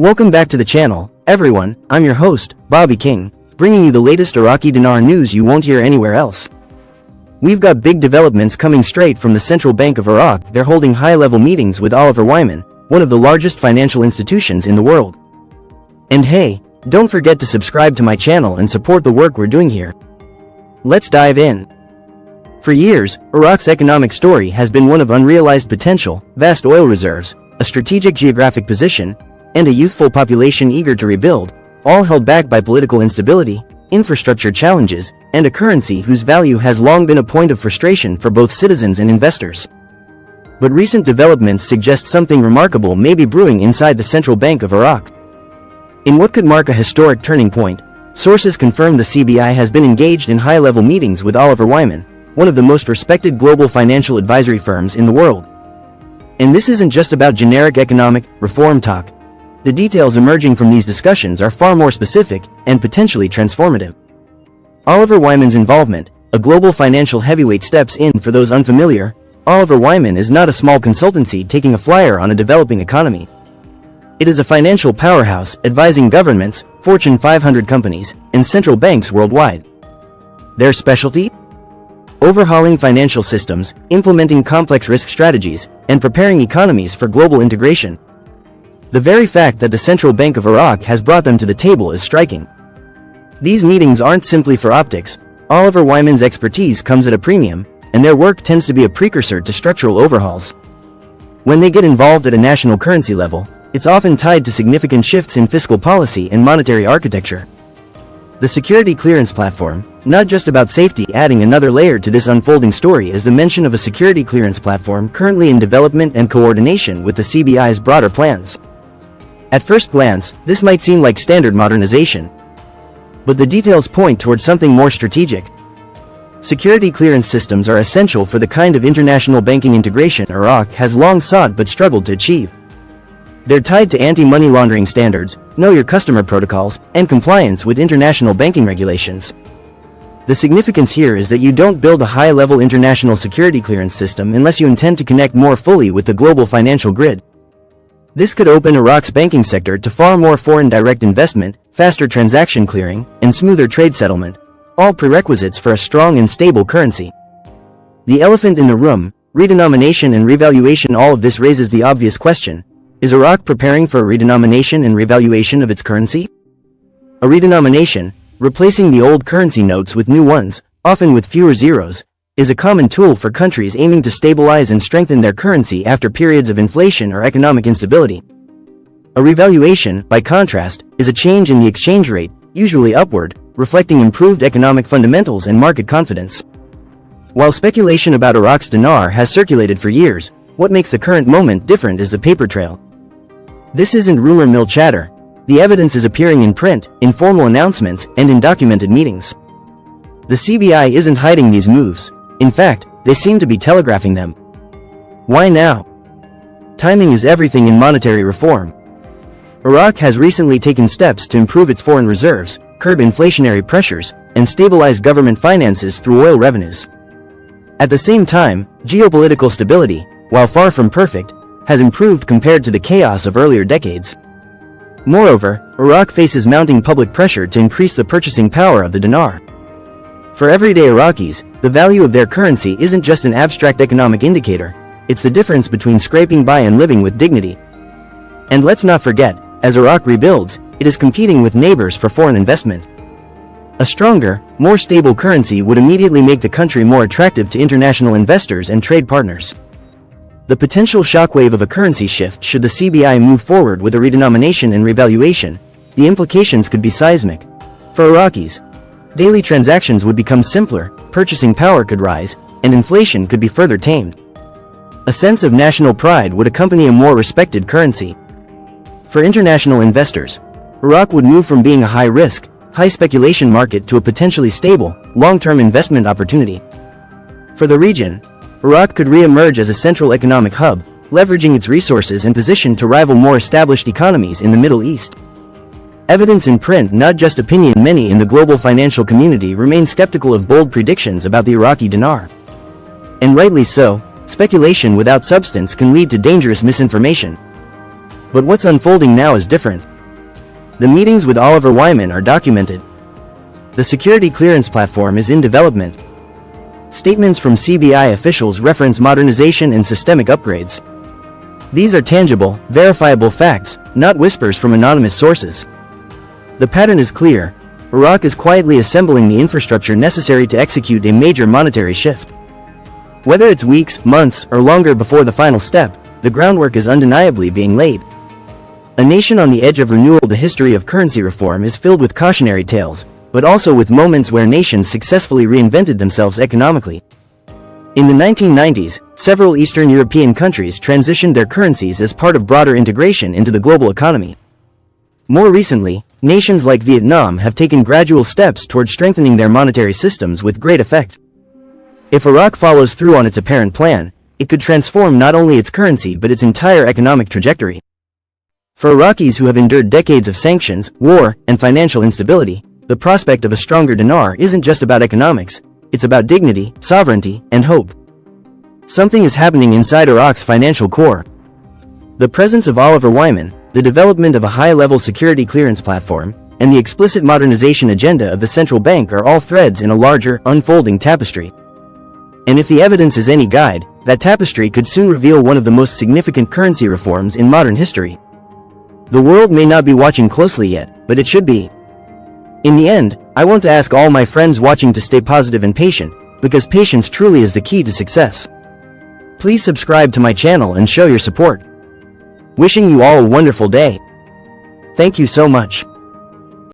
Welcome back to the channel, everyone. I'm your host, Bobby King, bringing you the latest Iraqi dinar news you won't hear anywhere else. We've got big developments coming straight from the Central Bank of Iraq. They're holding high-level meetings with Oliver Wyman, one of the largest financial institutions in the world. And hey, don't forget to subscribe to my channel and support the work we're doing here. Let's dive in. For years, Iraq's economic story has been one of unrealized potential, vast oil reserves, a strategic geographic position, and a youthful population eager to rebuild, all held back by political instability, infrastructure challenges, and a currency whose value has long been a point of frustration for both citizens and investors. But recent developments suggest something remarkable may be brewing inside the Central Bank of Iraq. In what could mark a historic turning point, sources confirm the CBI has been engaged in high-level meetings with Oliver Wyman, one of the most respected global financial advisory firms in the world. And this isn't just about generic economic reform talk. The details emerging from these discussions are far more specific and potentially transformative. Oliver Wyman's involvement, a global financial heavyweight. Steps in. For those unfamiliar, Oliver Wyman is not a small consultancy taking a flyer on a developing economy. It is a financial powerhouse advising governments, Fortune 500 companies, and central banks worldwide. Their specialty? Overhauling financial systems, implementing complex risk strategies, and preparing economies for global integration. The very fact that the Central Bank of Iraq has brought them to the table is striking. These meetings aren't simply for optics. Oliver Wyman's expertise comes at a premium, and their work tends to be a precursor to structural overhauls. When they get involved at a national currency level, it's often tied to significant shifts in fiscal policy and monetary architecture. The security clearance platform, not just about safety. Adding another layer to this unfolding story is the mention of a security clearance platform currently in development and coordination with the CBI's broader plans. At first glance, this might seem like standard modernization. But the details point towards something more strategic. Security clearance systems are essential for the kind of international banking integration Iraq has long sought but struggled to achieve. They're tied to anti-money laundering standards, know your customer protocols, and compliance with international banking regulations. The significance here is that you don't build a high-level international security clearance system unless you intend to connect more fully with the global financial grid. This could open Iraq's banking sector to far more foreign direct investment, faster transaction clearing, and smoother trade settlement, all prerequisites for a strong and stable currency. The elephant in the room, redenomination and revaluation. All of this raises the obvious question: is Iraq preparing for a redenomination and revaluation of its currency? A redenomination, replacing the old currency notes with new ones, often with fewer zeros, is a common tool for countries aiming to stabilize and strengthen their currency after periods of inflation or economic instability. A revaluation, by contrast, is a change in the exchange rate, usually upward, reflecting improved economic fundamentals and market confidence. While speculation about Iraq's dinar has circulated for years, what makes the current moment different is the paper trail. This isn't rumor mill chatter. The evidence is appearing in print, in formal announcements, and in documented meetings. The CBI isn't hiding these moves. In fact, they seem to be telegraphing them. Why now? Timing is everything in monetary reform. Iraq has recently taken steps to improve its foreign reserves, curb inflationary pressures, and stabilize government finances through oil revenues. At the same time, geopolitical stability, while far from perfect, has improved compared to the chaos of earlier decades. Moreover, Iraq faces mounting public pressure to increase the purchasing power of the dinar. For everyday Iraqis, the value of their currency isn't just an abstract economic indicator, it's the difference between scraping by and living with dignity. And let's not forget, as Iraq rebuilds, it is competing with neighbors for foreign investment. A stronger, more stable currency would immediately make the country more attractive to international investors and trade partners. The potential shockwave of a currency shift should the CBI move forward with a redenomination and revaluation, the implications could be seismic. For Iraqis, daily transactions would become simpler, purchasing power could rise, and inflation could be further tamed. A sense of national pride would accompany a more respected currency. For international investors, Iraq would move from being a high-risk, high-speculation market to a potentially stable, long-term investment opportunity. For the region, Iraq could re-emerge as a central economic hub, leveraging its resources and position to rival more established economies in the Middle East. Evidence in print, not just opinion. Many in the global financial community remain skeptical of bold predictions about the Iraqi dinar. And rightly so. Speculation without substance can lead to dangerous misinformation. But what's unfolding now is different. The meetings with Oliver Wyman are documented. The security clearance platform is in development. Statements from CBI officials reference modernization and systemic upgrades. These are tangible, verifiable facts, not whispers from anonymous sources. The pattern is clear. Iraq is quietly assembling the infrastructure necessary to execute a major monetary shift. Whether it's weeks, months, or longer before the final step, the groundwork is undeniably being laid. A nation on the edge of renewal. The history of currency reform is filled with cautionary tales, but also with moments where nations successfully reinvented themselves economically. In the 1990s, several Eastern European countries transitioned their currencies as part of broader integration into the global economy. More recently, nations like Vietnam have taken gradual steps toward strengthening their monetary systems with great effect. If Iraq follows through on its apparent plan, it could transform not only its currency but its entire economic trajectory. For Iraqis who have endured decades of sanctions, war, and financial instability, the prospect of a stronger dinar isn't just about economics, it's about dignity, sovereignty, and hope. Something is happening inside Iraq's financial core. The presence of Oliver Wyman, the development of a high-level security clearance platform, and the explicit modernization agenda of the central bank are all threads in a larger, unfolding tapestry. And if the evidence is any guide, that tapestry could soon reveal one of the most significant currency reforms in modern history. The world may not be watching closely yet, but it should be. In the end, I want to ask all my friends watching to stay positive and patient, because patience truly is the key to success. Please subscribe to my channel and show your support. Wishing you all a wonderful day. Thank you so much.